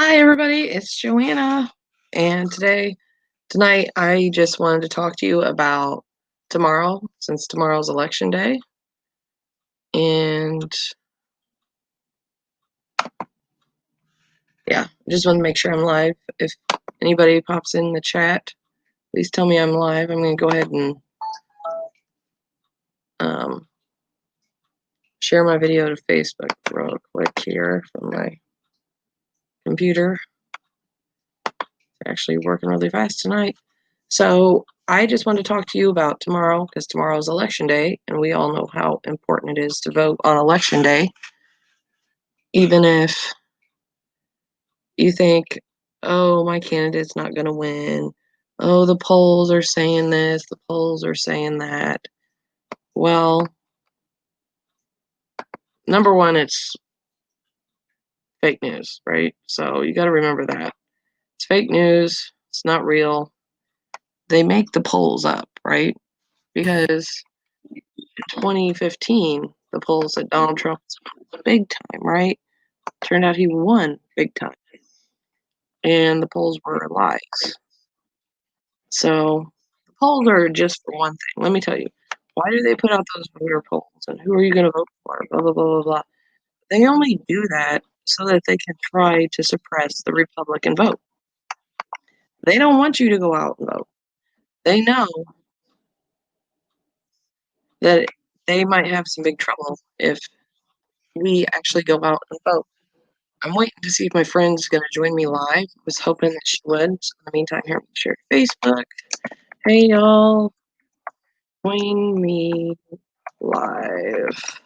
Hi everybody, it's Joanna. And tonight I just wanted to talk to you about tomorrow, since tomorrow's election day. And yeah, I just want to make sure I'm live. If anybody pops in the chat, please tell me I'm live. I'm going to go ahead and share my video to Facebook real quick here from my computer. It's actually working really fast tonight. So I just want to talk to you about tomorrow because tomorrow's election day, and we all know how important it is to vote on election day. Even if you think, oh, my candidate's not going to win. Oh, the polls are saying this, the polls are saying that. Well, number one, it's fake news, right? So you got to remember that. It's fake news. It's not real. They make the polls up, right? Because in 2015, the polls said Donald Trump was big time, right? Turned out he won big time. And the polls were lies. So the polls are just for one thing. Let me tell you. Why do they put out those voter polls? And who are you going to vote for? Blah, blah, blah, blah, blah. They only do that so that they can try to suppress the Republican vote. They don't want you to go out and vote. They know that they might have some big trouble if we actually go out and vote. I'm waiting to see if my friend's going to join me live. I was hoping that she would. So in the meantime, here, I'm share Facebook. Hey, y'all. Join me live.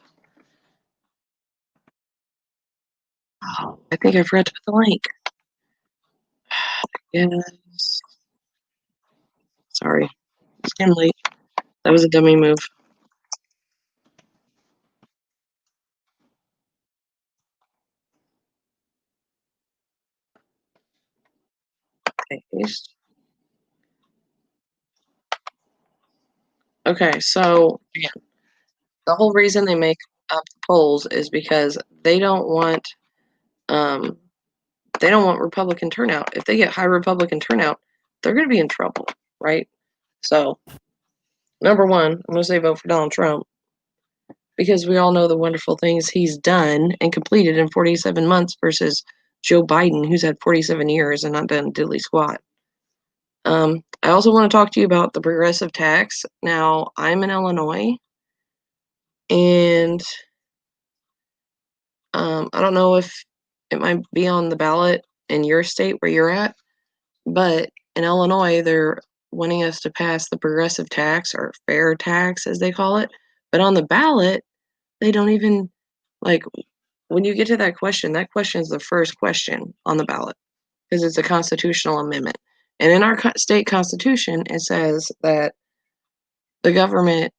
Oh, I think I forgot to put the link. Yes. Sorry. It's getting late. That was a dummy move. Paste. Okay, so again, the whole reason they make up the polls is because um they don't want Republican turnout. If they get high Republican turnout, they're gonna be in trouble, right? So number one, I'm gonna say vote for Donald Trump because we all know the wonderful things he's done and completed in 47 months versus Joe Biden, who's had 47 years and not done diddly squat. I also want to talk to you about the progressive tax. Now, I'm in Illinois, and I don't know if it might be on the ballot in your state where you're at, but in Illinois, they're wanting us to pass the progressive tax or fair tax, as they call it. But on the ballot, they don't even like when you get to that question is the first question on the ballot because it's a constitutional amendment. And in our state constitution, it says that the government,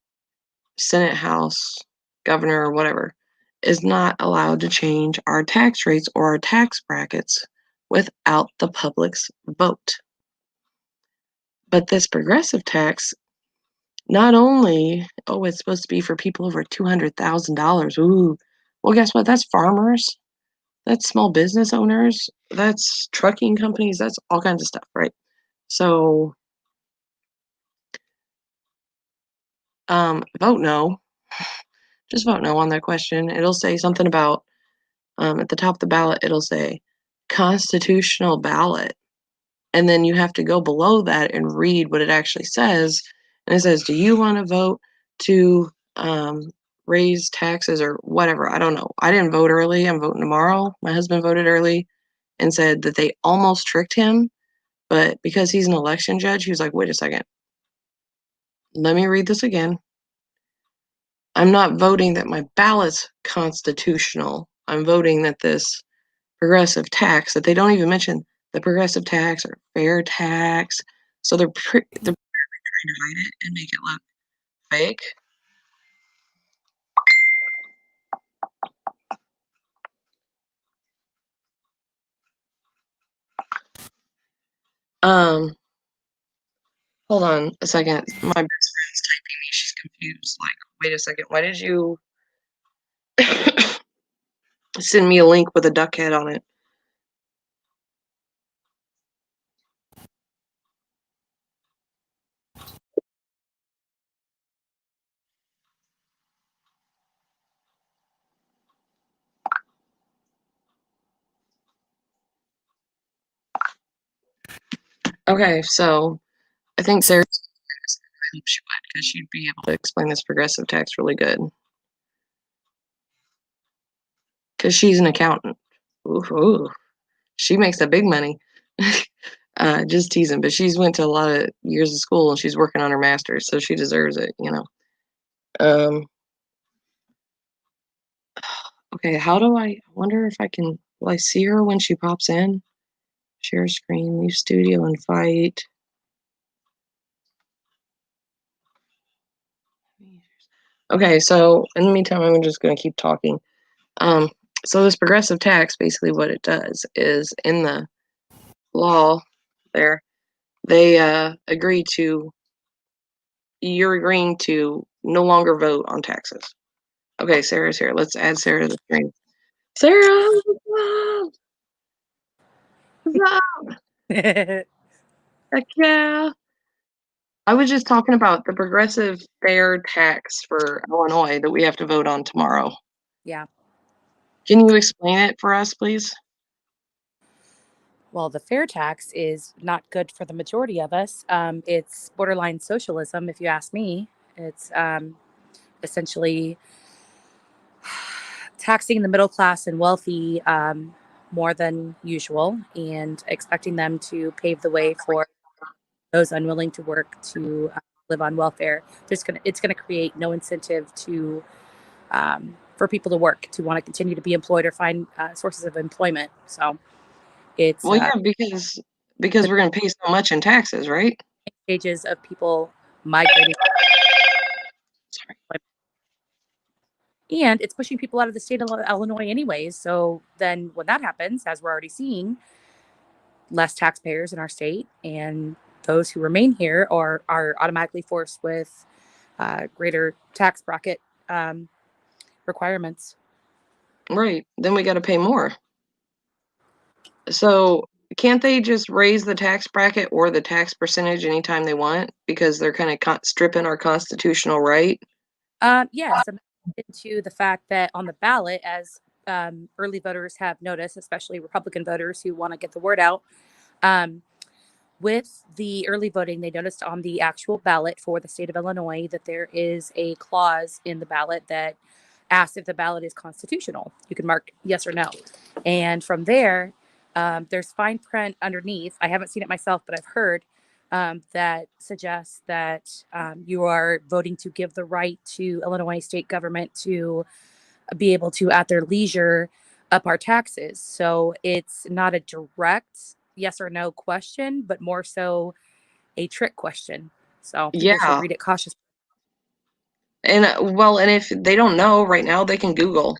Senate, House, governor, or whatever, is not allowed to change our tax rates or our tax brackets without the public's vote. But this progressive tax, not only, oh, it's supposed to be for people over $200,000. Ooh, well, guess what? That's farmers, that's small business owners, that's trucking companies, that's all kinds of stuff, right? So, vote no. Just vote no on that question. It'll say something about at the top of the ballot, it'll say constitutional ballot. And then you have to go below that and read what it actually says. And it says, do you want to vote to raise taxes or whatever? I don't know. I didn't vote early. I'm voting tomorrow. My husband voted early and said that they almost tricked him. But because he's an election judge, he was like, wait a second. Let me read this again. I'm not voting that my ballot's constitutional. I'm voting that this progressive tax that they don't even mention the progressive tax or fair tax. So they're trying to hide it and make it look fake. Um, hold on a second. My best friend's typing me. She's confused. Like, wait a second. Why did you send me a link with a duck head on it? Okay, so I think Sarah she would because she'd be able to explain this progressive tax really good because she's an accountant. Ooh, she makes the big money. Just teasing, but she's went to a lot of years of school and she's working on her master's, so she deserves it, you know. Um, okay, how do I wonder if I can will I see her when she pops in? Share screen, leave studio and fight. Okay, so in the meantime, I'm just gonna keep talking. Um, so this progressive tax, basically what it does is in the law there, they agree to you're agreeing to no longer vote on taxes. Okay, Sarah's here. Let's add Sarah to the screen. Sarah, what's up? Heck yeah. I was just talking about the progressive fair tax for Illinois that we have to vote on tomorrow. Yeah. Can you explain it for us, please? Well, the fair tax is not good for the majority of us. It's borderline socialism, if you ask me. It's essentially taxing the middle class and wealthy more than usual and expecting them to pave the way for those unwilling to work to live on welfare. It's gonna create no incentive to for people to work to want to continue to be employed or find sources of employment. So it's Well, yeah, because the we're gonna pay so much in taxes, right? stages of people migrating, Sorry. and it's pushing people out of the state of Illinois anyways. So then when that happens, as we're already seeing, less taxpayers in our state, and those who remain here are automatically forced with greater tax bracket um, requirements. Right. Then we gotta pay more. So can't they just raise the tax bracket or the tax percentage anytime they want because they're kind of stripping our constitutional right? Yes, I'm into the fact that on the ballot, as early voters have noticed, especially Republican voters who want to get the word out, um, with the early voting, they noticed on the actual ballot for the state of Illinois that there is a clause in the ballot that asks if the ballot is constitutional. You can mark yes or no. And from there, there's fine print underneath. I haven't seen it myself, but I've heard that suggests that you are voting to give the right to Illinois state government to be able to, at their leisure, up our taxes. So it's not a direct yes or no question, but more so a trick question. So people should Yeah. read it cautiously. And well, and if they don't know right now, they can Google.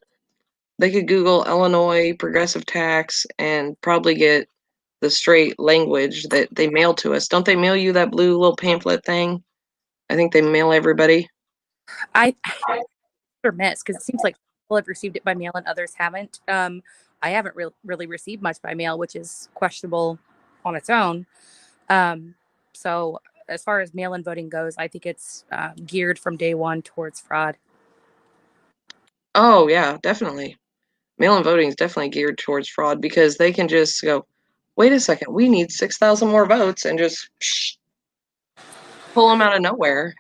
They could Google Illinois progressive tax and probably get the straight language that they mail to us. Don't they mail you that blue little pamphlet thing? I think they mail everybody. I or miss because it seems like people have received it by mail and others haven't. I haven't really received much by mail, which is questionable on its own. Um, so as far as mail-in voting goes, I think it's geared from day one towards fraud. Oh, yeah, definitely. Mail-in voting is definitely geared towards fraud because they can just go, wait a second, we need 6,000 more votes and just pull them out of nowhere.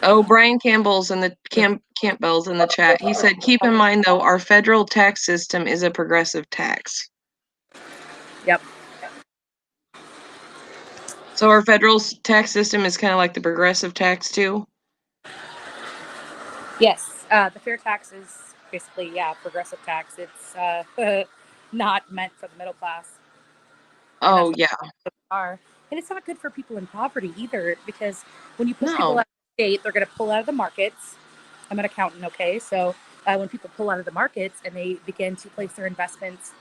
Oh, Brian Campbell's in the Campbell's in the chat. He said, keep in mind though, our federal tax system is a progressive tax. Yep. So our federal tax system is kind of like the progressive tax too. Yes. The fair tax is basically progressive tax. It's not meant for the middle class, and that's Oh yeah, are. And it's not good for people in poverty either, because when you push people no, out of the state, they're going to pull out of the markets. I'm an accountant, okay? So when people pull out of the markets and they begin to place their investments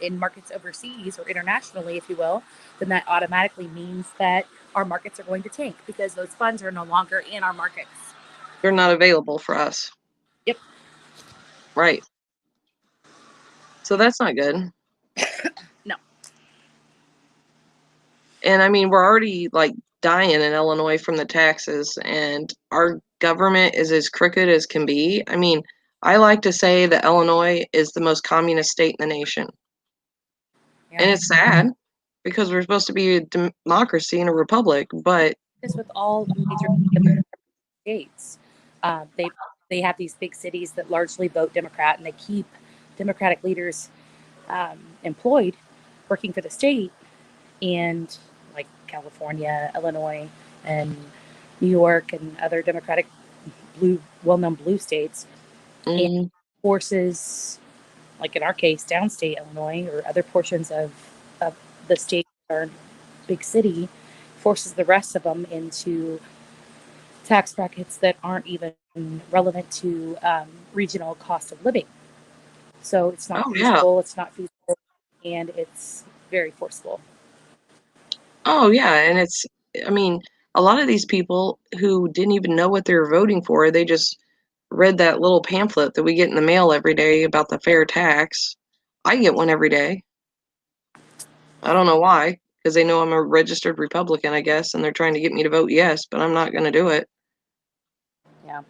in markets overseas or internationally, if you will, then that automatically means that our markets are going to tank because those funds are no longer in our markets. they're not available for us. Yep. Right. So that's not good. No. And I mean, we're already like dying in Illinois from the taxes, and our government is as crooked as can be. I mean, I like to say that Illinois is the most communist state in the nation, Yeah. and it's sad. because we're supposed to be a democracy and a republic, but This with all major states. They have these big cities that largely vote Democrat, and they keep Democratic leaders employed, working for the state, and like California, Illinois, and New York, and other Democratic well-known blue states, and mhm. forces, like in our case, downstate Illinois or other portions of the state or big city, forces the rest of them into tax brackets that aren't even relevant to regional cost of living. So it's not Oh yeah. feasible. It's not feasible, and it's very forceful. Oh yeah, and it's I mean, a lot of these people who didn't even know what they were voting for, they just read that little pamphlet that we get in the mail every day about the fair tax. I get one every day. I don't know why, because they know I'm a registered Republican, I guess, and they're trying to get me to vote yes, but I'm not going to do it. Yeah.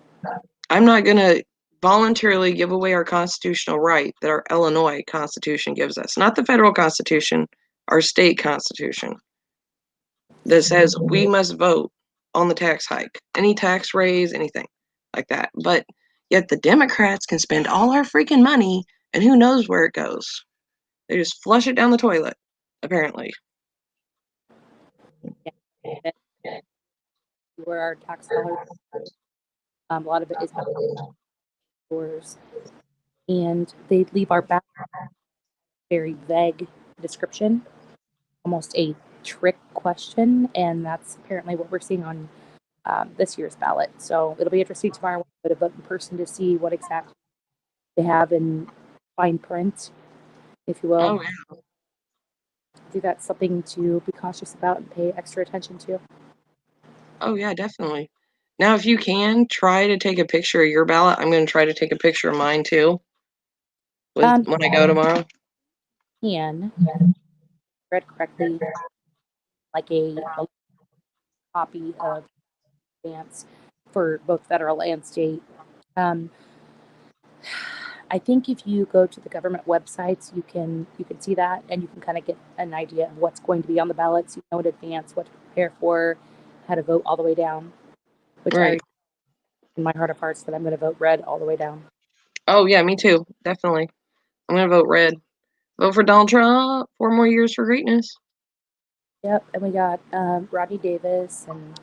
I'm not going to voluntarily give away our constitutional right that our Illinois Constitution gives us, not the federal Constitution, our state Constitution, that says we must vote on the tax hike, any tax raise, anything like that. But yet the Democrats can spend all our freaking money, and who knows where it goes. They just flush it down the toilet, apparently. Yeah. That's where our tax dollars, a lot of it is dollars, and they leave our back very vague description, almost a trick question, and that's apparently what we're seeing on this year's ballot. So it'll be interesting tomorrow when we vote in person to see what exactly they have in fine print, if you will. Oh yeah. I think that's something to be cautious about and pay extra attention to. Oh yeah, definitely. Now, if you can try to take a picture of your ballot, I'm going to try to take a picture of mine too with Um, when I go tomorrow. can read correctly, like a copy of advance for both federal and state. Um, I think if you go to the government websites, you can see that, and you can kind of get an idea of what's going to be on the ballots. You know in advance what to prepare for, how to vote all the way down. Which I Right. already in my heart of hearts that I'm going to vote red all the way down. Oh yeah, me too. Definitely. I'm going to vote red. Vote for Donald Trump. 4 more years for greatness. Yep, and we got Rodney Davis, and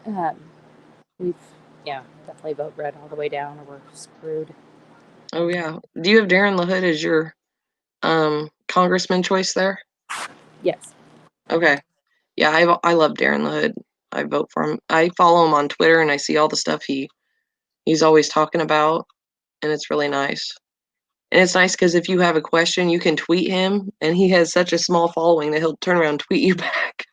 um, we've yeah definitely vote red all the way down, or we're screwed. Oh yeah. Do you have Darren LaHood as your congressman choice there? Yes. Okay. Yeah, I love Darren LaHood. I vote for him. I follow him on Twitter and I see all the stuff he's always talking about, and it's really nice. And it's nice because if you have a question, you can tweet him, and he has such a small following that he'll turn around and tweet you back.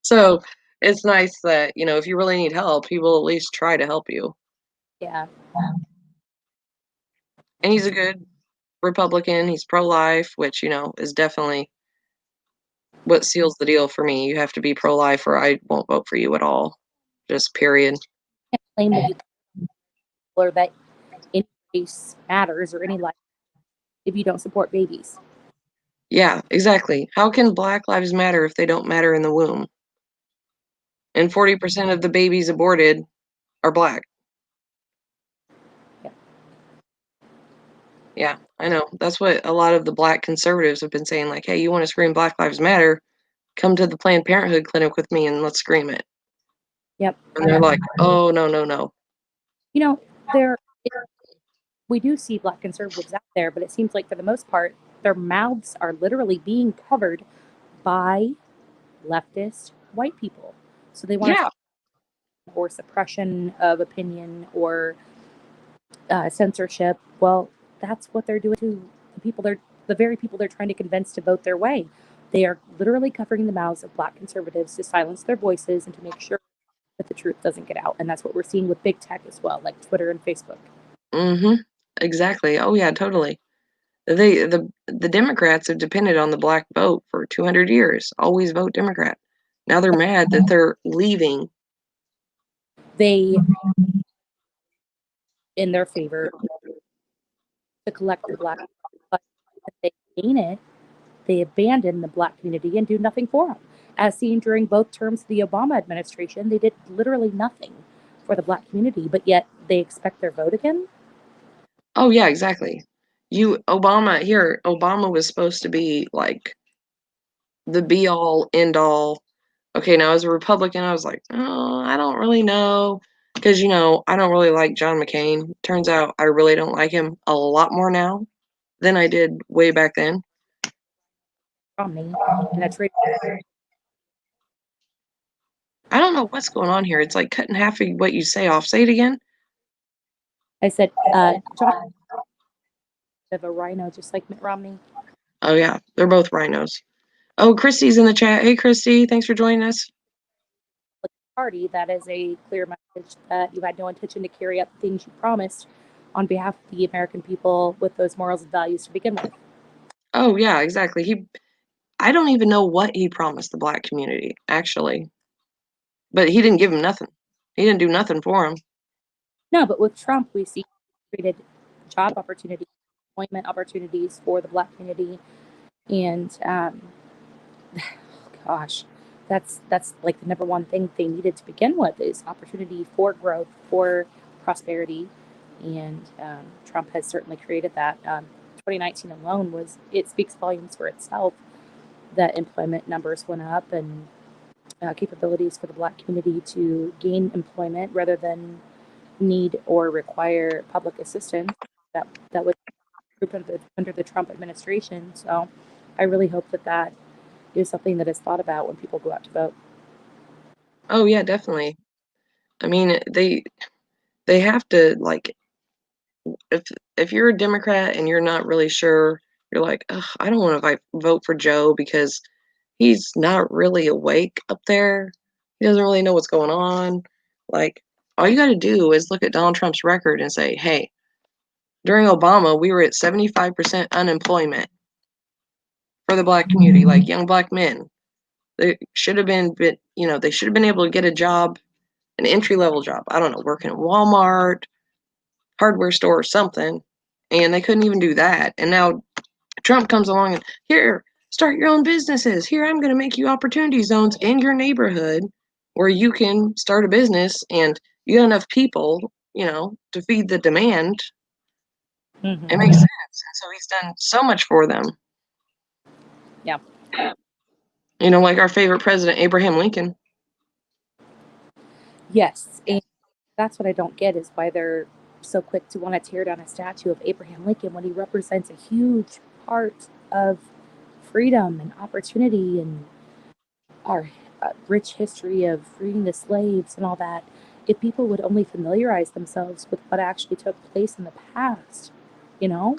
So it's nice that, if you really need help, he will at least try to help you. Yeah. And he's a good Republican. He's pro life, which, is definitely what seals the deal for me. You have to be pro life or I won't vote for you at all. Just period. Can't claim that you or that any race matters or any life if you don't support babies. Yeah, exactly. How can Black Lives matter if they don't matter in the womb? And 40% of the babies aborted are Black. Yeah. Yeah, I know. That's what a lot of the Black conservatives have been saying, like, "Hey, you wanna scream Black Lives Matter? Come to the Planned Parenthood clinic with me and let's scream it." Yep. And they're like, "Oh, no, no, no." You know, there we do see black conservatives out there, but it seems like for the most part, their mouths are literally being covered by leftist white people. So they want to Yeah. or suppression of opinion or censorship. Well, that's what they're doing to the very people they're trying to convince to vote their way. They are literally covering the mouths of black conservatives to silence their voices and to make sure that the truth doesn't get out. And that's what we're seeing with big tech as well, like Twitter and Facebook. Mhm. Exactly. Oh, yeah, totally. The Democrats have depended on the Black vote for 200 years, always vote Democrat. Now they're mad that they're leaving. They, in their favor, to collect the black, but if they gain it, they abandon the Black community and do nothing for them. As seen during both terms of the Obama administration, they did literally nothing for the Black community, but yet they expect their vote again. Oh yeah, exactly. Obama was supposed to be like the be all end all. Okay, now as a Republican, I was like, oh, I don't really know. Because, I don't really like John McCain. Turns out I really don't like him a lot more now than I did way back then. Romney and a trade. I don't know what's going on here. It's like cutting half of what you say off. Say it again. I said, John of a rhino, just like Mitt Romney. Oh, yeah, they're both rhinos. Oh, Christy's in the chat. Hey, Christy, thanks for joining us. Party, that is a clear message that you had no intention to carry out the things you promised on behalf of the American people with those morals and values to begin with. Oh, yeah, exactly. I don't even know what he promised the Black community, actually. But he didn't give him nothing. He didn't do nothing for him. No, but with Trump, we see created job opportunities, employment opportunities for the Black community, and gosh, that's like the number one thing they needed to begin with is opportunity for growth, for prosperity, and Trump has certainly created that. 2019 alone it speaks volumes for itself that employment numbers went up and capabilities for the Black community to gain employment rather than need or require public assistance that would under the Trump administration. So I really hope that is something that is thought about when people go out to vote. Oh, yeah, definitely. I mean, they have to, like, if you're a Democrat and you're not really sure, you're like, "Ugh, I don't wanna vote for Joe because he's not really awake up there. He doesn't really know what's going on." Like, all you gotta do is look at Donald Trump's record and say, "Hey, during Obama, we were at 75% unemployment for the Black community, like, young Black men. They should have they should have been able to get a job, an entry-level job, I don't know, working at Walmart, hardware store, or something, and they couldn't even do that, and now Trump comes along and, "Here, start your own businesses. Here, I'm gonna make you opportunity zones in your neighborhood where you can start a business, and you got enough people, to feed the demand." It Mm-hmm. makes sense, and so he's done so much for them. Yeah. Like our favorite president, Abraham Lincoln. Yes. And that's what I don't get is why they're so quick to want to tear down a statue of Abraham Lincoln when he represents a huge part of freedom and opportunity and our rich history of freeing the slaves and all that. If people would only familiarize themselves with what actually took place in the past, you know,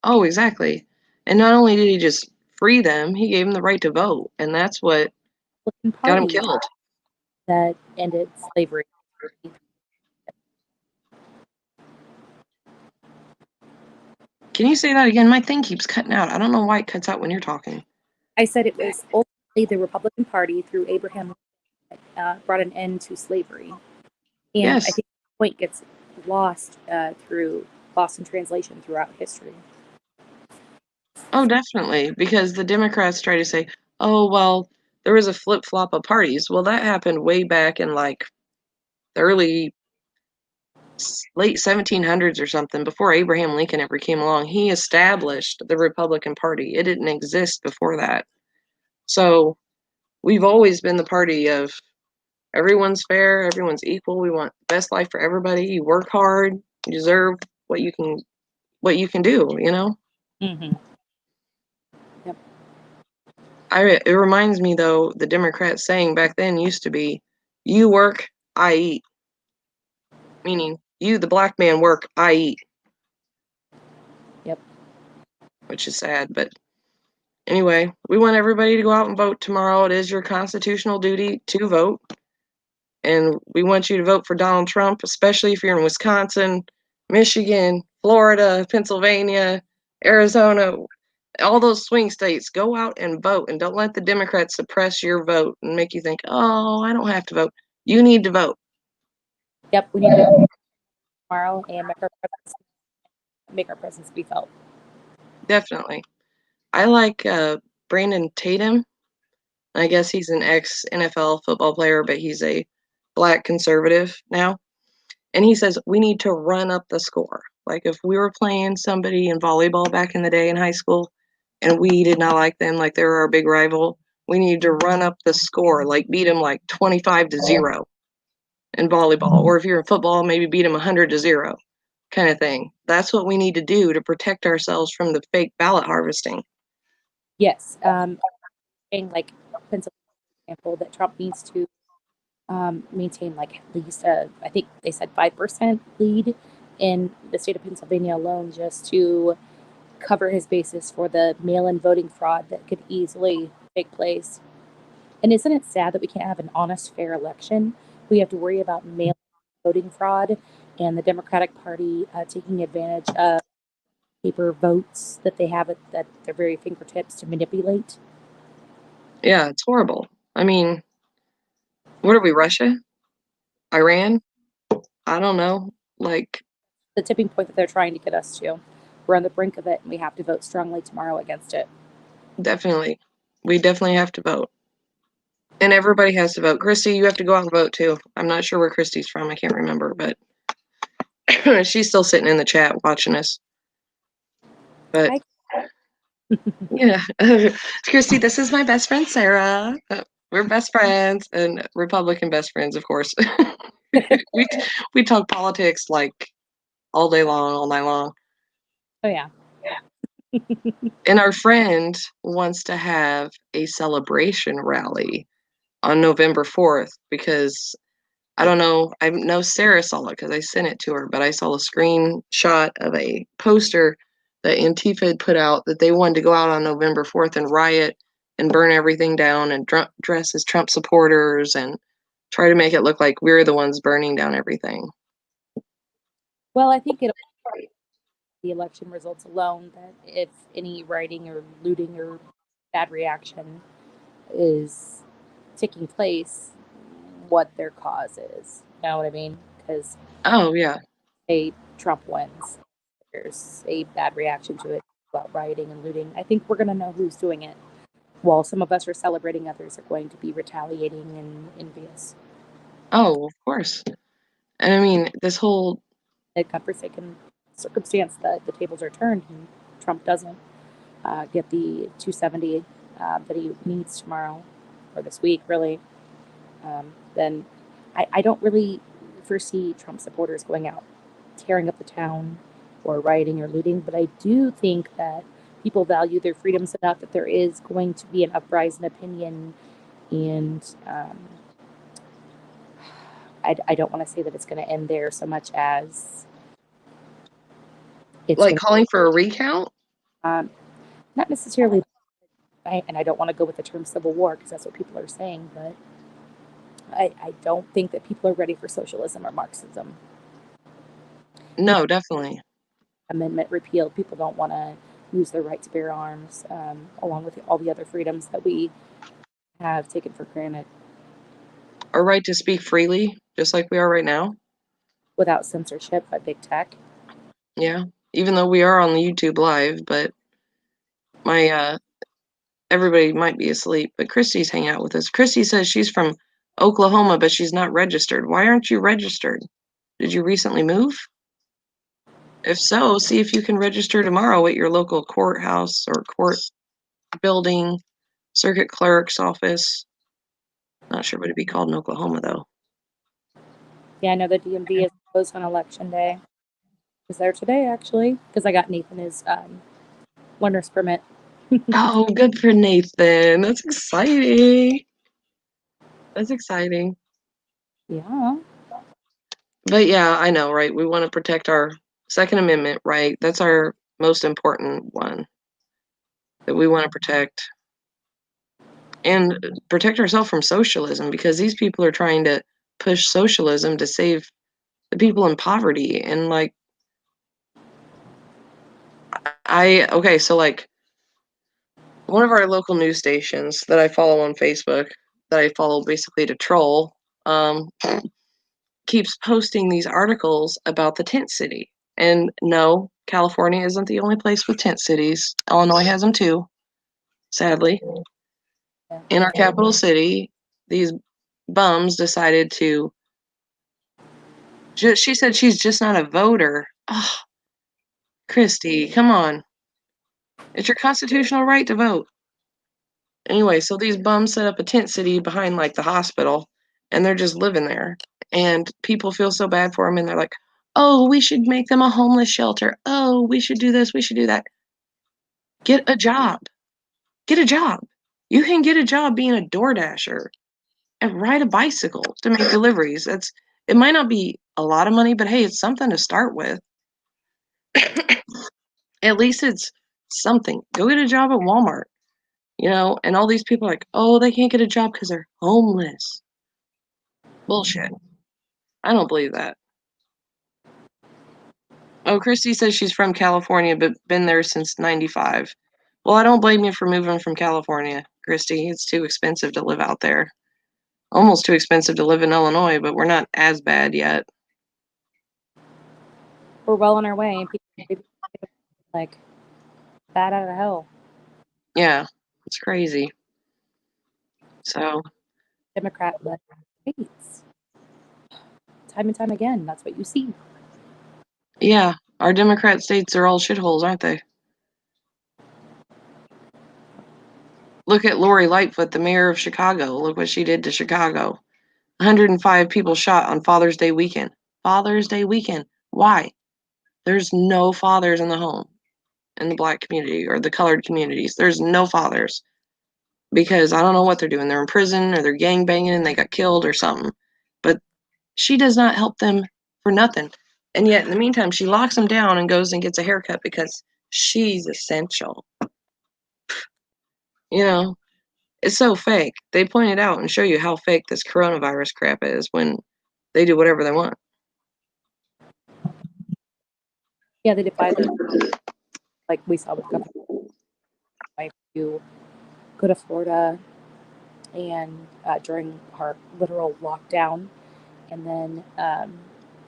Oh, exactly, and not only did he just free them, he gave them the right to vote, and that's what Republican got him Party killed. that ended slavery. Can you say that again? My thing keeps cutting out. I don't know why it cuts out when you're talking. I said it was ultimately the Republican Party through Abraham Lincoln brought an end to slavery. And I Yes. think the point gets lost through lost in translation throughout history. Oh, definitely, because the Democrats try to say, "Oh, well, there was a flip-flop of parties." Well, that happened way back in, like, the late 1700s or something, before Abraham Lincoln ever came along. He established the Republican Party. It didn't exist before that. So, we've always been the party of everyone's fair, everyone's equal, we want the best life for everybody, you work hard, you deserve what you can do. Mm-hmm. Yep. It reminds me, though, the Democrat saying back then used to be, "You work, I eat," meaning you, the Black man, work, I eat, Yep. which is sad. But anyway, we want everybody to go out and vote tomorrow. It is your constitutional duty to vote. And we want you to vote for Donald Trump, especially if you're in Wisconsin, Michigan, Florida, Pennsylvania, Arizona, all those swing states. Go out and vote, and don't let the Democrats suppress your vote and make you think, "Oh, I don't have to vote." You need to vote. Yep. We need to tomorrow and make our presence be felt. Definitely. I like Brandon Tatum. I guess he's an ex-NFL football player, but he's a black conservative now. And he says we need to run up the score. Like if we were playing somebody in volleyball back in the day in high school and we did not like them, like they were our big rival, we need to run up the score, like beat them like 25-0 in volleyball. Or if you're in football, maybe beat them 100-0 kind of thing. That's what we need to do to protect ourselves from the fake ballot harvesting. Yes. In like Pennsylvania, for example, that Trump needs to maintain like at least I think they said 5% lead in the state of Pennsylvania alone, just to cover his basis for the mail-in voting fraud that could easily take place. And isn't it sad that we can't have an honest, fair election? We have to worry about mail voting fraud and the Democratic Party taking advantage of paper votes that they have at their very fingertips to manipulate. Yeah, it's horrible. I mean, what are we, Russia? Iran? I don't know. Like, The tipping point that they're trying to get us to. We're on the brink of it, and we have to vote strongly tomorrow against it. definitely. We definitely have to vote. And everybody has to vote. Christy, you have to go out and vote too. I'm not sure where Christy's from. I can't remember, but she's still sitting in the chat watching us. But Hi. yeah, Christy, this is my best friend, Sarah. We're best friends and Republican best friends, of course. we we talk politics like all day long, all night long. Oh yeah. And our friend wants to have a celebration rally on November 4th because I don't know. I know Sarah saw it because I sent it to her, but I saw a screenshot of a poster that Antifa had put out that they wanted to go out on November 4th and riot and burn everything down and dress as Trump supporters and try to make it look like we're the ones burning down everything. Well, I think it'll be the election results alone that if any rioting or looting or bad reaction is taking place, what their cause is. You know what I mean? Because Oh, yeah. say Trump wins, there's a bad reaction to it about rioting and looting. I think we're going to know who's doing it. While some of us are celebrating, others are going to be retaliating and envious. Oh, of course. And I mean, this whole, A godforsaken circumstance that the tables are turned and Trump doesn't get the 270 that he needs tomorrow or this week, really, then I don't really foresee Trump supporters going out tearing up the town or rioting or looting. But I do think that people value their freedoms enough that there is going to be an uprising opinion. And I don't want to say that it's going to end there so much as it's like going calling for a recount. to, not necessarily, and I don't want to go with the term civil war because that's what people are saying, but I don't think that people are ready for socialism or Marxism. No, definitely. Amendment repealed, people don't want to use their right to bear arms, along with all the other freedoms that we have taken for granted Our right to speak freely, just like we are right now. without censorship by big tech. Yeah. Even though we are on the YouTube live, but my everybody might be asleep, but Christy's hanging out with us. Christy says she's from Oklahoma, but she's not registered. Why aren't you registered? Did you recently move? If so, see if you can register tomorrow at your local courthouse or court building, circuit clerk's office. Not sure what it'd be called in Oklahoma though. Yeah, I know the DMV is closed on election day. Is there today actually? Because I got Nathan his learner's permit. Oh, good for Nathan. That's exciting. That's exciting. Yeah. But yeah, I know, right? We want to protect our Second Amendment, right? That's our most important one that we want to protect and protect ourselves from socialism because these people are trying to push socialism to save the people in poverty. And like, okay, so like one of our local news stations that I follow on Facebook, that I follow basically to troll, keeps posting these articles about the tent city. And no, California isn't the only place with tent cities. Illinois has them too. sadly. Yeah, In our that's capital city, these bums decided to. She said she's just not a voter. Oh, Christy, come on. It's your constitutional right to vote. Anyway, so these bums set up a tent city behind like the hospital and they're just living there. And people feel so bad for them and they're like, oh, we should make them a homeless shelter. Oh, we should do this. We should do that. Get a job. Get a job. You can get a job being a door dasher and ride a bicycle to make deliveries. It might not be a lot of money, but hey, it's something to start with. At least it's something. Go get a job at Walmart, and all these people are like, oh, they can't get a job because they're homeless. Bullshit. I don't believe that. Oh, Christy says she's from California, but been there since 95. Well, I don't blame you for moving from California, Christy. It's too expensive to live out there. Almost too expensive to live in Illinois, but we're not as bad yet. we're well on our way, and people like bat out of hell. Yeah, it's crazy. So, Democrat-led states, time and time again, that's what you see. yeah, our Democrat states are all shitholes, aren't they? Look at Lori Lightfoot, the mayor of Chicago. Look what she did to Chicago. 105 people shot on Father's Day weekend. Father's Day weekend. Why? There's no fathers in the home in the black community or the colored communities. There's no fathers because I don't know what they're doing. They're in prison or they're gang banging and they got killed or something. But she does not help them for nothing. And yet, in the meantime, she locks them down and goes and gets a haircut because she's essential. You know, it's so fake. They point it out and show you how fake this coronavirus crap is when they do whatever they want. Yeah, they defy the like we saw with Governor Wife to go to Florida and during our literal lockdown, and then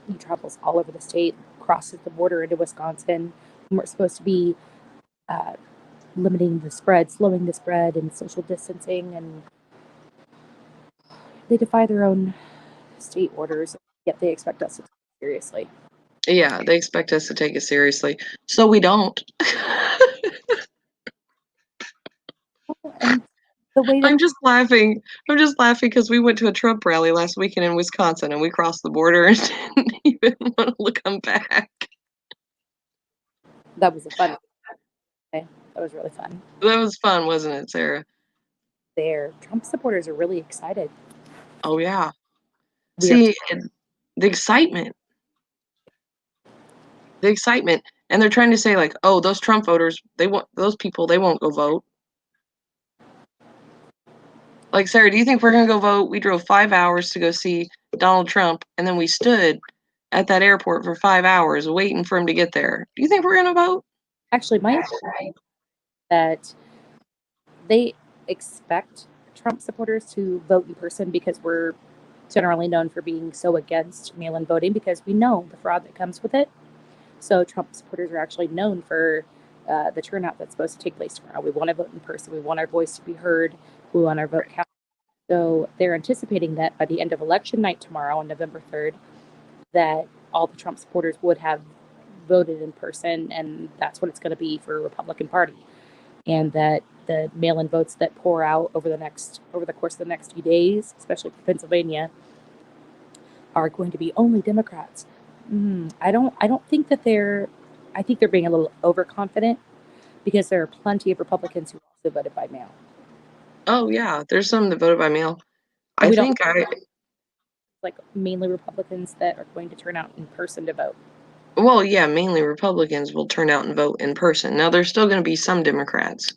he travels all over the state, crosses the border into Wisconsin. And we're supposed to be uh, limiting the spread, slowing the spread, and social distancing, and they defy their own state orders, yet they expect us to take it seriously. Yeah, they expect us to take it seriously. So we don't. And the way that I'm just laughing. I'm just laughing because we went to a Trump rally last weekend in Wisconsin and we crossed the border and didn't even want to come back. that was a fun day. That was really fun. That was fun, wasn't it, Sarah? Their Trump supporters are really excited. Oh, yeah. We are See, the excitement. The excitement. And they're trying to say, like, oh, those Trump voters, those people, they won't go vote. Like, Sarah, do you think we're going to go vote? We drove 5 hours to go see Donald Trump, and then we stood at that airport for 5 hours waiting for him to get there. Do you think we're going to vote? actually my that they expect Trump supporters to vote in person because we're generally known for being so against mail-in voting because we know the fraud that comes with it. So Trump supporters are actually known for the turnout that's supposed to take place tomorrow. We want to vote in person. We want our voice to be heard. We want our vote counted. So they're anticipating that by the end of election night tomorrow on November 3rd, that all the Trump supporters would have voted in person, and that's what it's going to be for Republican Party. And that the mail-in votes that pour out over the course of the next few days, especially for Pennsylvania, are going to be only Democrats. I don't think that they're. I think they're being a little overconfident because there are plenty of Republicans who also voted by mail. Oh, yeah. There's some that voted by mail. And I we don't think I, like mainly Republicans that are going to turn out in person to vote. well, yeah, mainly Republicans will turn out and vote in person. Now, there's still going to be some Democrats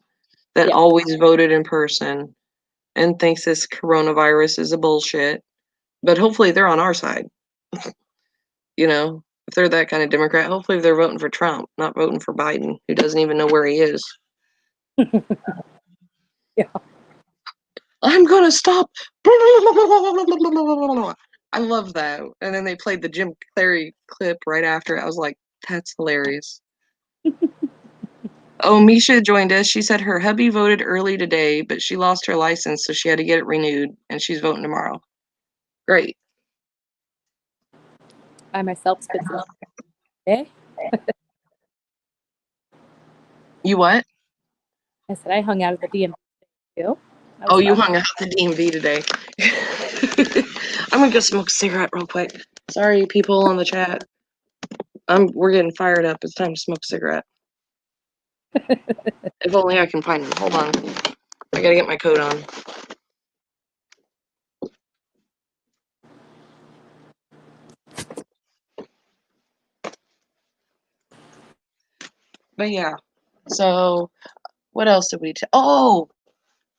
that Yeah, always voted in person and thinks this coronavirus is a bullshit, but hopefully they're on our side. If they're that kind of Democrat, hopefully they're voting for Trump, not voting for Biden, who doesn't even know where he is. yeah. I'm gonna stop. I love that. And then they played the Jim Carrey clip right after it. I was like, that's hilarious. Oh, Misha joined us. She said her hubby voted early today, but she lost her license, so she had to get it renewed, and she's voting tomorrow. Great. I myself spent some day. You what? I said I hung out at the DMV too. That Oh, was you fun. hung out at the DMV today. I'm gonna go smoke a cigarette real quick. Sorry, people on the chat. We're getting fired up. It's time to smoke a cigarette. If only I can find them. Hold on. I gotta get my coat on. But yeah. So what else did we oh,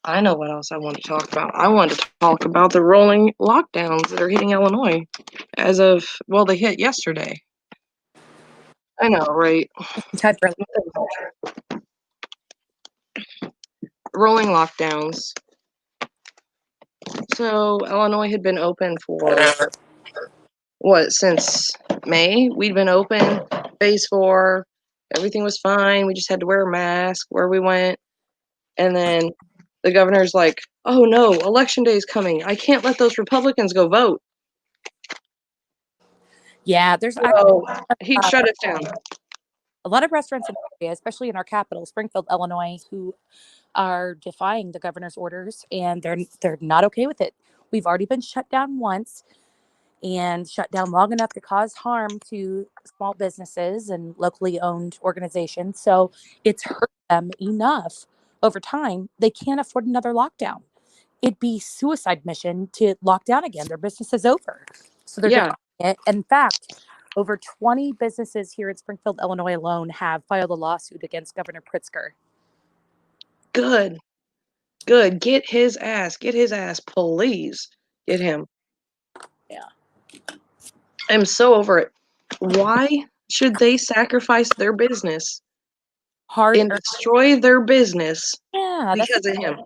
I know what else I want to talk about. I want to talk about the rolling lockdowns that are hitting Illinois as of, well, they hit yesterday. I know, right? Time for Rolling lockdowns. So Illinois had been open for what, since May? We'd been open, phase 4. Everything was fine. We just had to wear a mask where we went. And then the governor's like, oh no, election day is coming. I can't let those Republicans go vote. yeah. There's So he shut it down. a lot of restaurants in the area, especially in our capital, Springfield, Illinois, who are defying the governor's orders, and they're not okay with it. We've already been shut down once, and shut down long enough to cause harm to small businesses and locally owned organizations. So it's hurt them enough over time. They can't afford another lockdown. It'd be suicide mission to lock down again. Their business is over. So they're Yeah, defying it. In fact, over 20 businesses here in Springfield, Illinois alone have filed a lawsuit against Governor Pritzker. good. Good. Get his ass. Get his ass. Please. Get him. Yeah. I'm so over it. Why should they sacrifice their business Hard. and destroy their business Yeah, that's because of him?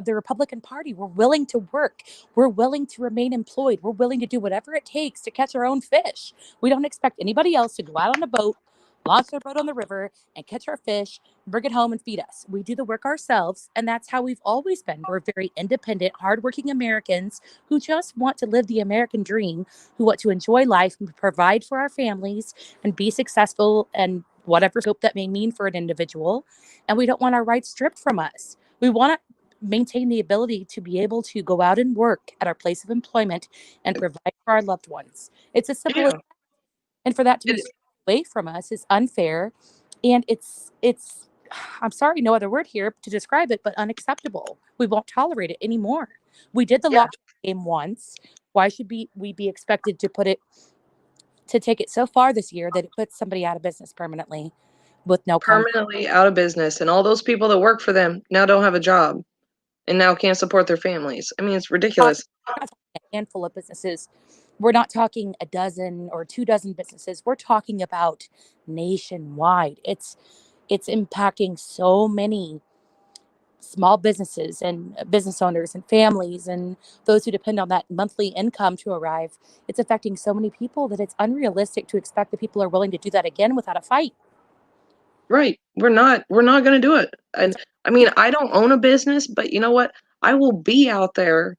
the Republican Party. We're willing to work. We're willing to remain employed. We're willing to do whatever it takes to catch our own fish. We don't expect anybody else to go out on a boat, launch their boat on the river, and catch our fish, bring it home, and feed us. We do the work ourselves, and that's how we've always been. We're very independent, hardworking Americans who just want to live the American dream, who want to enjoy life and provide for our families and be successful and whatever scope that may mean for an individual. And we don't want our rights stripped from us. We want to maintain the ability to be able to go out and work at our place of employment and provide for our loved ones. It's as simple as, Yeah. and for that to be It, stripped away from us is unfair, and it's I'm sorry, no other word here to describe it, but unacceptable. We won't tolerate it anymore. We did the yeah. lockdown game once. Why should we be expected to take it so far this year that it puts somebody out of business permanently with no comment? Permanently out of business. And all those people that work for them now don't have a job and now can't support their families. I mean, it's ridiculous. Not talking a handful of businesses. We're not talking a dozen or 2 dozen businesses. We're talking about nationwide. It's impacting so many small businesses and business owners and families and those who depend on that monthly income to arrive. It's affecting so many people that it's unrealistic to expect that people are willing to do that again without a fight. Right. We're not going to do it. And I mean, I don't own a business, but you know what? I will be out there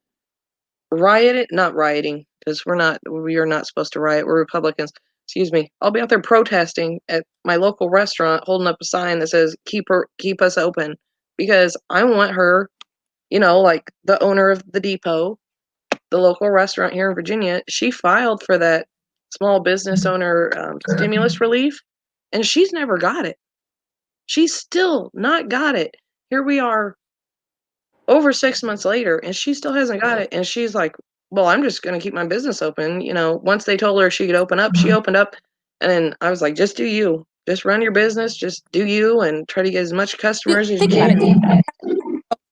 not rioting because we are not supposed to riot. We're Republicans. Excuse me. I'll be out there protesting at my local restaurant holding up a sign that says keep us open because I want her, like the owner of the depot, the local restaurant here in Virginia, she filed for that small business owner stimulus relief and she's never got it. She's still not got it. Here we are over 6 months later, and she still hasn't got it. And she's like, well, I'm just going to keep my business open. Once they told her she could open up, she opened up. And then I was like, just do you. Just run your business. Just do you and try to get as much customers as you Think about it.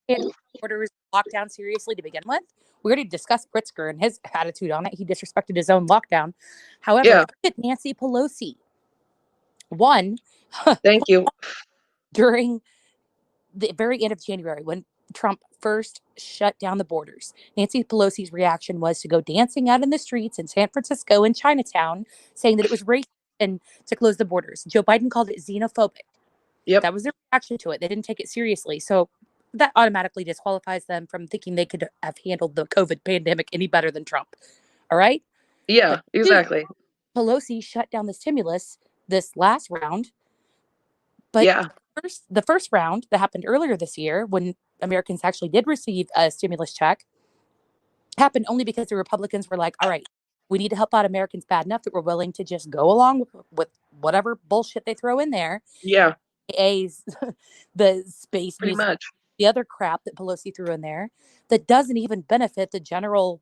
can. Orders lockdown seriously to begin with. We already discussed Pritzker and his attitude on it. He disrespected his own lockdown. However, Yeah. look at Nancy Pelosi. One, Thank you. during the very end of January when Trump first shut down the borders, Nancy Pelosi's reaction was to go dancing out in the streets in San Francisco and Chinatown, saying that it was racist and to close the borders. Joe Biden called it xenophobic. Yep. That was their reaction to it. They didn't take it seriously. So that automatically disqualifies them from thinking they could have handled the COVID pandemic any better than Trump. All right. But Yeah, two, exactly. Pelosi shut down the stimulus this last round. But Yeah. the first round that happened earlier this year, when Americans actually did receive a stimulus check, happened only because the Republicans were like, all right, we need to help out Americans bad enough that we're willing to just go along with whatever bullshit they throw in there. Yeah, A's, the space pretty museum, much. the other crap that Pelosi threw in there that doesn't even benefit the general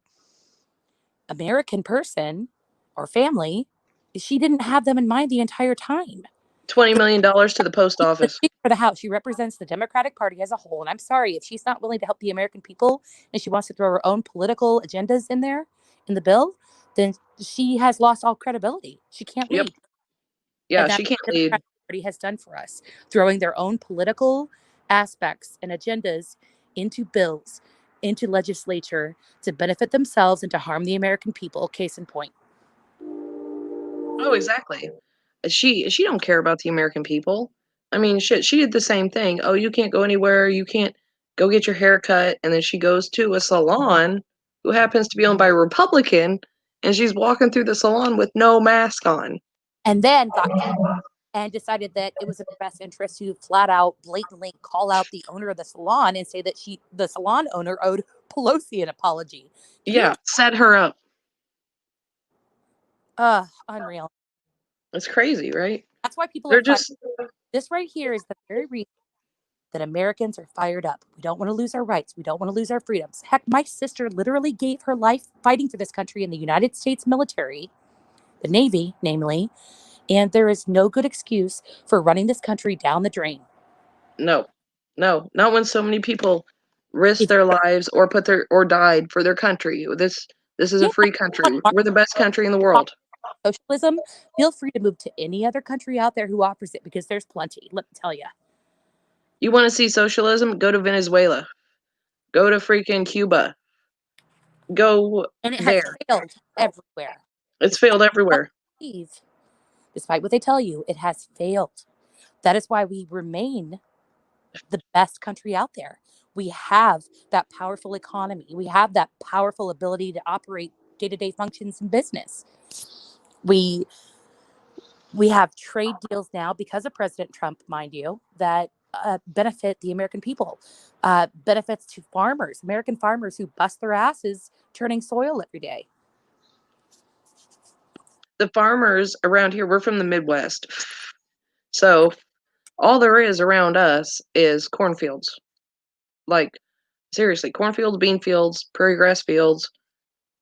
American person or family. She didn't have them in mind the entire time. $20 million to the post The office. Speaker of the House, she represents the Democratic Party as a whole. And I'm sorry, if she's not willing to help the American people and she wants to throw her own political agendas in there in the bill, then she has lost all credibility. She can't Yep. lead. Yeah, And that's she can't what the lead. Democratic Party has done for us, throwing their own political aspects and agendas into bills, into legislature to benefit themselves and to harm the American people. Case in point. Oh, exactly. She don't care about the American people. I mean, shit, she did the same thing. Oh, you can't go anywhere. You can't go get your hair cut. And then she goes to a salon who happens to be owned by a Republican, and she's walking through the salon with no mask on. And then got and decided that it was in her best interest to flat out, blatantly call out the owner of the salon and say that the salon owner, owed Pelosi an apology. Can you? Yeah, set her up. Unreal. It's crazy, right? That's why people are They're fired. just This right here is the very reason that Americans are fired up. We don't want to lose our rights. We don't want to lose our freedoms. Heck, my sister literally gave her life fighting for this country in the United States military, the Navy, namely, and there is no good excuse for running this country down the drain. no, no, not when so many people risked If their lives or put their or died for their country. This is a you free want country. We're the best country in the world. socialism, feel free to move to any other country out there who offers it because there's plenty. Let me tell you. You want to see socialism? Go to Venezuela. Go to freaking Cuba. Go And it has there. failed everywhere. It's Despite failed what everywhere. they believe, despite what they tell you, it has failed. That is why we remain the best country out there. We have that powerful economy. We have that powerful ability to operate day-to-day functions in business. We we have trade deals now because of President Trump, mind you, that benefit the American people, benefits to farmers, American farmers who bust their asses turning soil every day. The farmers around here, we're from the Midwest. So all there is around us is cornfields. Like, seriously, cornfields, bean fields, prairie grass fields,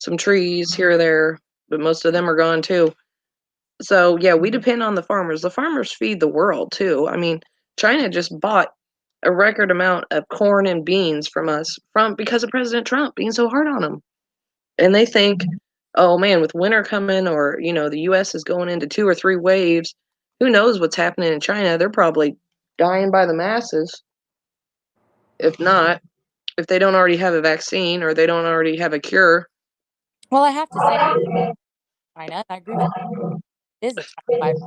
some trees here or there, but most of them are gone too. So yeah, we depend on the farmers. The farmers feed the world too. I mean, China just bought a record amount of corn and beans from us from because of President Trump being so hard on them. And they think, oh man, with winter coming, or the US is going into 2 or 3 waves, who knows what's happening in China. They're probably dying by the masses, if not, if they don't already have a vaccine or they don't already have a cure. Well, I have to say, China, and I agree with you, it is a China virus.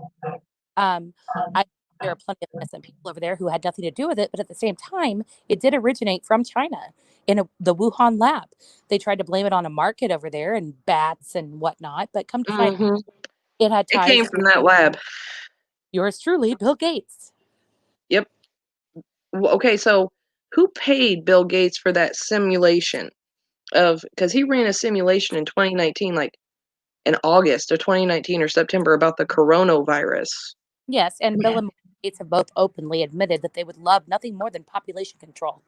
Um, I there are plenty of innocent people over there who had nothing to do with it, but at the same time, it did originate from China in the Wuhan lab. They tried to blame it on a market over there and bats and whatnot, but come to find out, Hmm. it had It ties came to from that lab. yours truly, Bill Gates. Yep. Okay, so who paid Bill Gates for that simulation of, because he ran a simulation in 2019, like in August of 2019 or September, about the coronavirus. Yes, and Bill and Melinda Gates have both openly admitted that they would love nothing more than population control.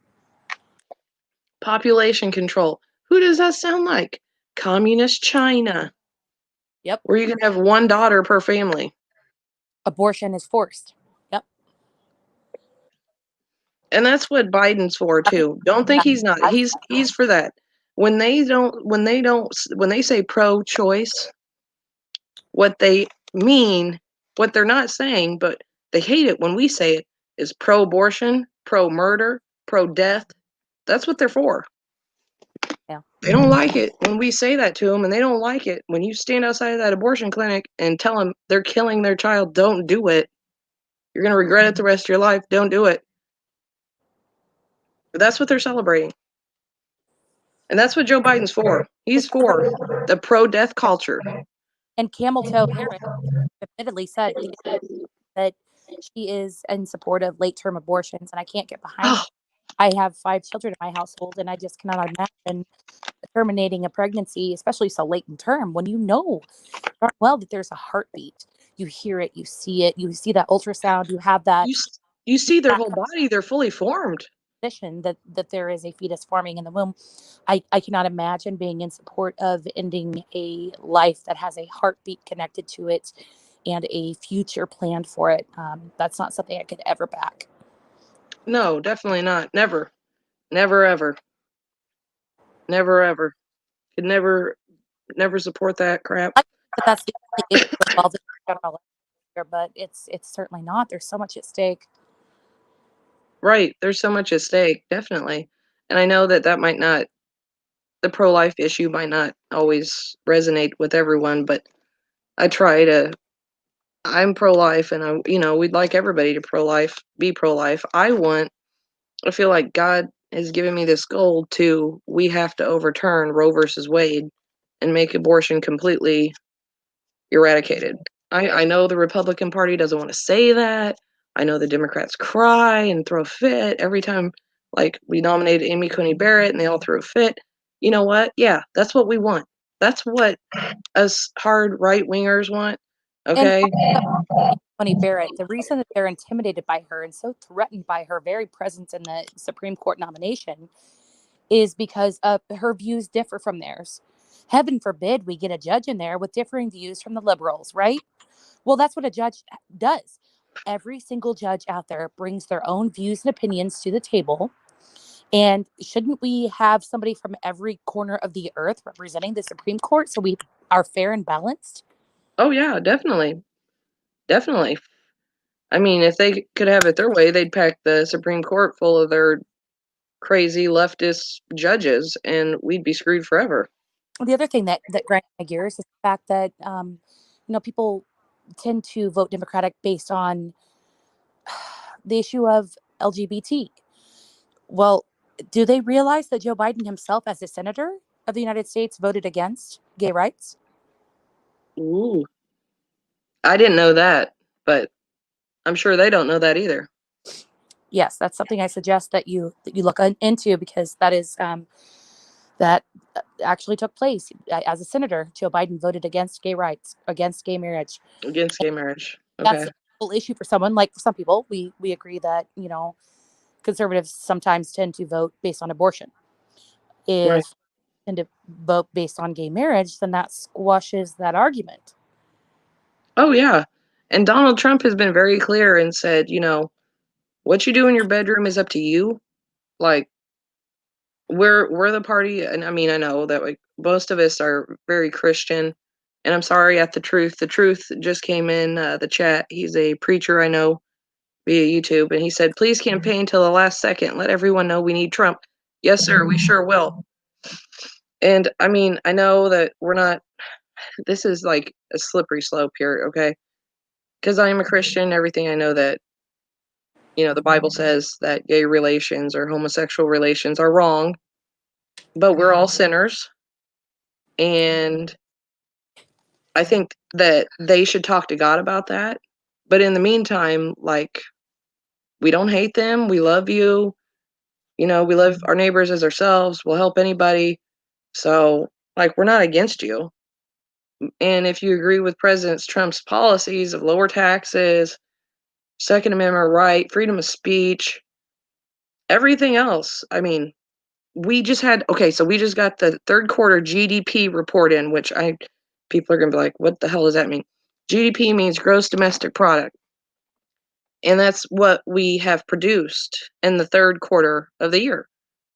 Population control. Who does that sound like? Communist China, Yep. where you can have one daughter per family. Abortion is forced. Yep. And that's what Biden's for Nothing too. Don't think that he's not. has He's for that. When they say pro-choice, what they mean, what they're not saying, but they hate it when we say it, is pro-abortion, pro-murder, pro-death. That's what they're for. yeah. They don't like it when we say that to them, and they don't like it when you stand outside of that abortion clinic and tell them they're killing their child, don't do it. You're going to regret it the rest of your life. Don't do it. But that's what they're celebrating. And that's what Joe Biden's for. He's for the pro-death culture. And Camel Toe Harris admittedly said that she is in support of late term abortions, and I can't get behind Oh, that. I have 5 children in my household, and I just cannot imagine terminating a pregnancy, especially so late in term, when you know darn well that there's a heartbeat. You hear it, you see it, you see that ultrasound, you have that you you see their whole body. They're fully formed. position that there is a fetus forming in the womb. I cannot imagine being in support of ending a life that has a heartbeat connected to it and a future planned for it. That's not something I could ever back. No, definitely not. Never. Never ever. Never ever. Could never support that crap. I think that that's the only issue involved in general, but it's certainly not. There's so much at stake. Right. There's so much at stake, definitely. And I know that that might not the pro-life issue might not always resonate with everyone, but I try to I'm pro-life and we'd like everybody to be pro-life. I feel like God has given me this goal to we have to overturn Roe versus Wade and make abortion completely eradicated. I know the Republican Party doesn't want to say that. I know the Democrats cry and throw a fit every time, like, we nominated Amy Coney Barrett and they all threw a fit. You know what? Yeah, that's what we want. That's what us hard right wingers want. And Okay. Tony Barrett, the reason that they're intimidated by her and so threatened by her very presence in the Supreme Court nomination is because her views differ from theirs. Heaven forbid we get a judge in there with differing views from the liberals, right? Well, that's what a judge does. Every single judge out there brings their own views and opinions to the table. And shouldn't we have somebody from every corner of the earth representing the Supreme Court so we are fair and balanced? Oh yeah, definitely. Definitely. I mean, if they could have it their way, they'd pack the Supreme Court full of their crazy leftist judges and we'd be screwed forever. The other thing that grinds my gears is the fact that people tend to vote Democratic based on the issue of LGBT. Well, do they realize that Joe Biden himself, as a senator of the United States, voted against gay rights? Ooh. I didn't know that, but I'm sure they don't know that either. Yes, that's something I suggest that you look into, because that is that actually took place. As a senator, Joe Biden voted against gay rights, against gay marriage. Against gay marriage. That's Okay. a whole issue for someone. Like, for some people, we agree that conservatives sometimes tend to vote based on abortion. Right. If tend to vote based on gay marriage, then that squashes that argument. Oh yeah. And Donald Trump has been very clear and said, what you do in your bedroom is up to you. Like we're the party and I mean I know that like most of us are very Christian and I'm sorry at the truth. The truth just came in the chat. He's a preacher I know via YouTube and he said, "Please campaign till the last second. Let everyone know we need Trump." Yes, sir, we sure will. And I mean, I know that we're not this is like a slippery slope here, okay? Because I am a Christian, everything I know that, the Bible says that gay relations or homosexual relations are wrong, but we're all sinners. And I think that they should talk to God about that. But in the meantime, like, we don't hate them. We love you. We love our neighbors as ourselves. We'll help anybody. So, like, we're not against you. And if you agree with President Trump's policies of lower taxes, Second Amendment right, freedom of speech, everything else, I mean, so we just got the third quarter GDP report in, which people are gonna be like, what the hell does that mean? GDP means gross domestic product. And that's what we have produced in the third quarter of the year,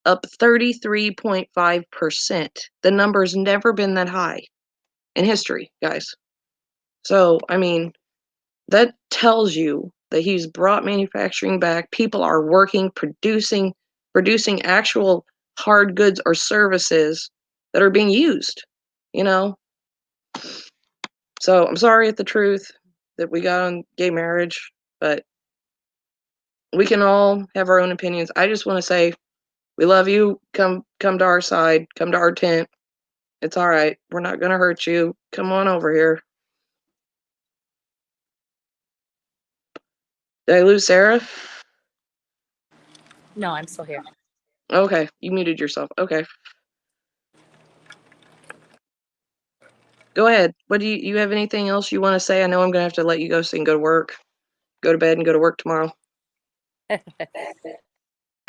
up 33.5%. The number's never been that high in history, guys. So, I mean, that tells you that he's brought manufacturing back. People are working, producing actual hard goods or services that are being used, you know? So I'm sorry at the truth that we got on gay marriage, but We can all have our own opinions. I just want to say we love you. Come to our side. Come to our tent. It's all right. We're not going to hurt you. Come on over here. Did I lose Sarah? No, I'm still here. Okay, you muted yourself. Okay. Go ahead. What do you have anything else you want to say? I know I'm going to have to let you go so you can go to work. Go to bed and go to work tomorrow.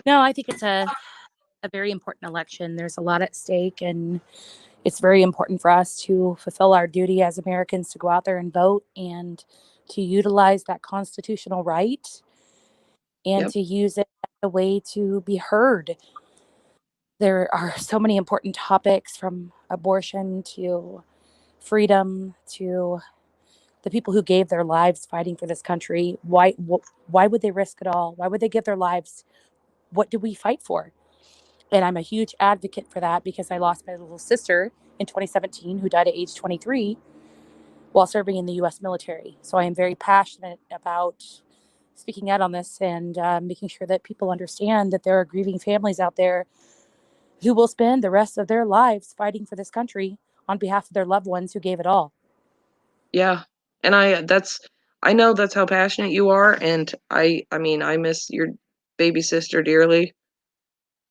No, I think it's a very important election. There's a lot at stake, and it's very important for us to fulfill our duty as Americans to go out there and vote and to utilize that constitutional right and Yep. to use it as a way to be heard. There are so many important topics, from abortion to freedom to the people who gave their lives fighting for this country. Why would they risk it all? Why would they give their lives? What do we fight for? And I'm a huge advocate for that because I lost my little sister in 2017 who died at age 23 while serving in the US military. So I am very passionate about speaking out on this and making sure that people understand that there are grieving families out there who will spend the rest of their lives fighting for this country on behalf of their loved ones who gave it all. Yeah. And I know that's how passionate you are, and I mean, I miss your baby sister dearly,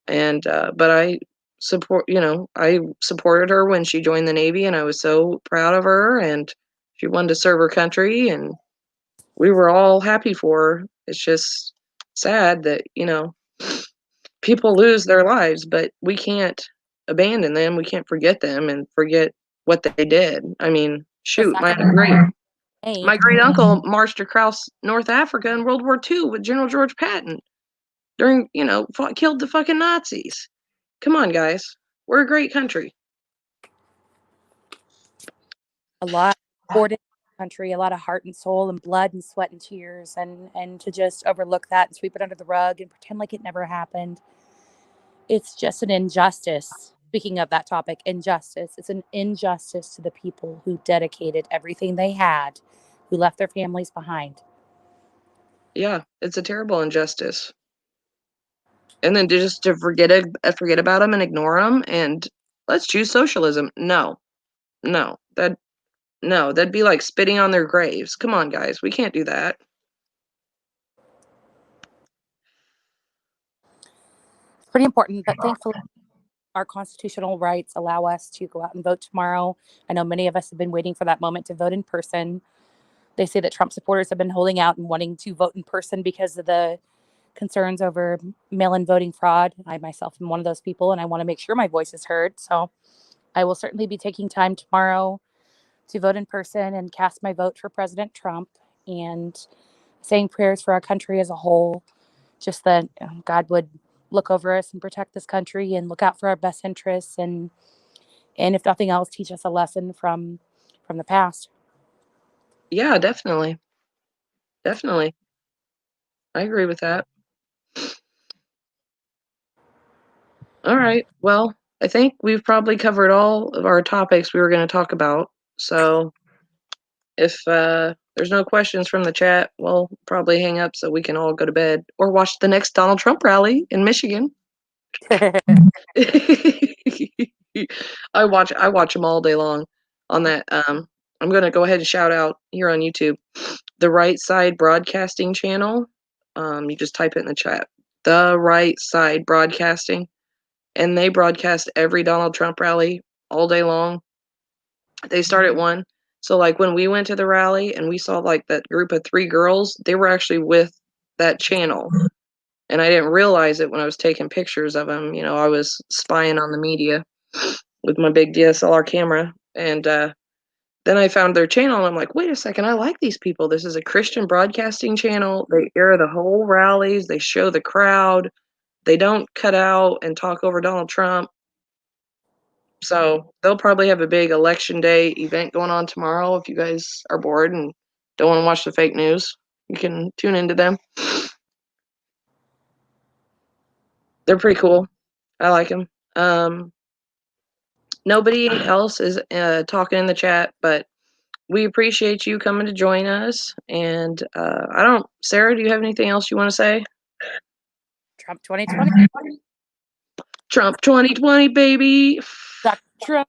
and but I supported her when she joined the Navy, and I was so proud of her, and she wanted to serve her country, and we were all happy for her. It's just sad that, people lose their lives, but we can't abandon them. We can't forget them and forget what they did. I mean, The shoot, my sacrifice great my made. great uncle marched across North Africa in World War II with General George Patton during, killed the fucking Nazis. Come on, guys. We're a great country. A lot poured into the country, a lot of heart and soul and blood and sweat and tears, and to just overlook that and sweep it under the rug and pretend like it never happened. It's just an injustice. Speaking of that topic, injustice. It's an injustice to the people who dedicated everything they had, who left their families behind. Yeah, it's a terrible injustice. And then just to forget about them and ignore them and let's choose socialism. No, no, that'd be like spitting on their graves. Come on, guys, we can't do that. It's pretty important, but thankfully, our constitutional rights allow us to go out and vote tomorrow. I know many of us have been waiting for that moment to vote in person. They say that Trump supporters have been holding out and wanting to vote in person because of the concerns over mail in voting fraud. I myself am one of those people, and I want to make sure my voice is heard. So I will certainly be taking time tomorrow to vote in person and cast my vote for President Trump and saying prayers for our country as a whole. Just that God would look over us and protect this country and look out for our best interests, and if nothing else, teach us a lesson from the past. Yeah, definitely. Definitely. I agree with that. All right. Well, I think we've probably covered all of our topics we were going to talk about. So if there's no questions from the chat, we'll probably hang up so we can all go to bed or watch the next Donald Trump rally in Michigan. I watch them all day long on that. I'm going to go ahead and shout out here on YouTube the Right Side Broadcasting channel. You just type it in the chat. The Right Side Broadcasting, and they broadcast every Donald Trump rally all day long. They start at 1. So, like, when we went to the rally and we saw, like, that group of 3 girls, they were actually with that channel, and I didn't realize it when I was taking pictures of them. I was spying on the media with my big DSLR camera, and, then I found their channel, and I'm like, "Wait a second, I like these people. This is a Christian broadcasting channel. They air the whole rallies, they show the crowd, they don't cut out and talk over Donald Trump." So they'll probably have a big election day event going on tomorrow. If you guys are bored and don't want to watch the fake news, you can tune into them. They're pretty cool. I like them. Nobody else is talking in the chat, but we appreciate you coming to join us. And I don't, Sarah, do you have anything else you want to say? Trump 2020. Trump 2020, baby. Dr. Trump.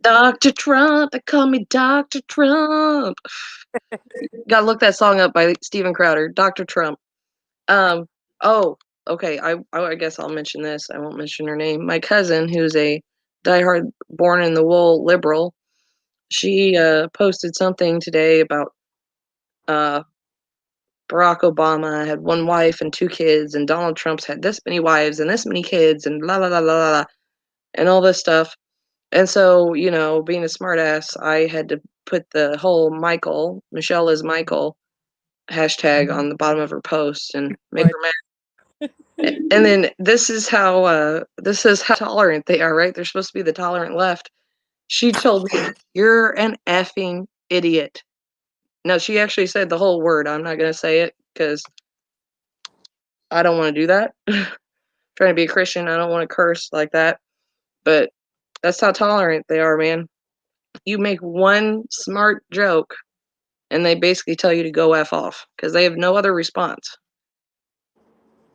Dr. Trump. They call me Dr. Trump. Gotta look that song up by Steven Crowder. Dr. Trump. Oh, okay. I guess I'll mention this. I won't mention her name. My cousin, who's a diehard born in the wool liberal, she posted something today about Barack Obama had one wife and two kids, and Donald Trump's had this many wives and this many kids, and la la la la la, and all this stuff. And so, being a smartass, I had to put the whole Michelle is Michael hashtag on the bottom of her post and make her mad. And then this is how tolerant they are, right? They're supposed to be the tolerant left. She told me, "You're an effing idiot." No, she actually said the whole word. I'm not gonna say it because I don't want to do that. Trying to be a Christian, I don't want to curse like that. But that's how tolerant they are, man. You make one smart joke, and they basically tell you to go F off because they have no other response.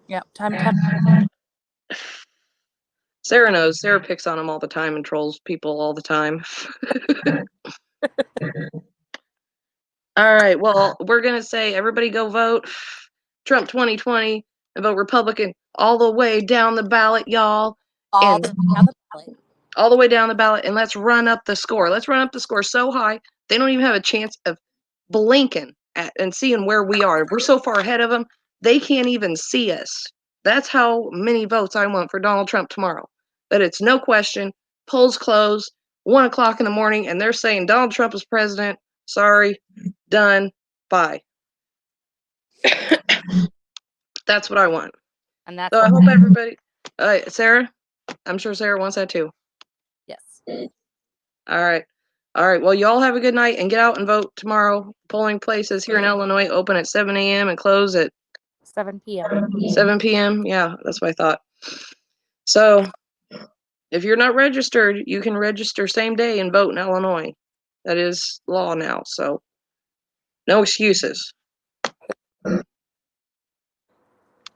Yeah, time. Sarah knows. Sarah picks on them all the time and trolls people all the time. All right. Well, we're going to say everybody go vote Trump 2020 and vote Republican all the way down the ballot, y'all. All And down the ballot. all the way down the ballot. And let's run up the score. Let's run up the score so high they don't even have a chance of blinking and seeing where we are. We're so far ahead of them, they can't even see us. That's how many votes I want for Donald Trump tomorrow. That it's no question. Polls close 1:00 in the morning, and they're saying Donald Trump is president. Sorry, done, bye. That's what I want. And that's So I what hope everybody. Sarah, I'm sure Sarah wants that too. yes. All right. All right. Well, y'all have a good night and get out and vote tomorrow. Polling places here in Illinois open at 7 a.m. and close at 7 p.m. 7 p.m. Yeah, that's what I thought. So if you're not registered, you can register same day and vote in Illinois. That is law now. So no excuses. All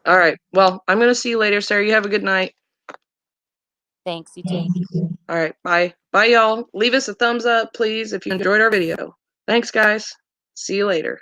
right. Well, I'm going to see you later, Sarah. You have a good night. Thanks, you too. All right. Bye. Bye, y'all. Leave us a thumbs up, please, if you enjoyed our video. Thanks, guys. See you later.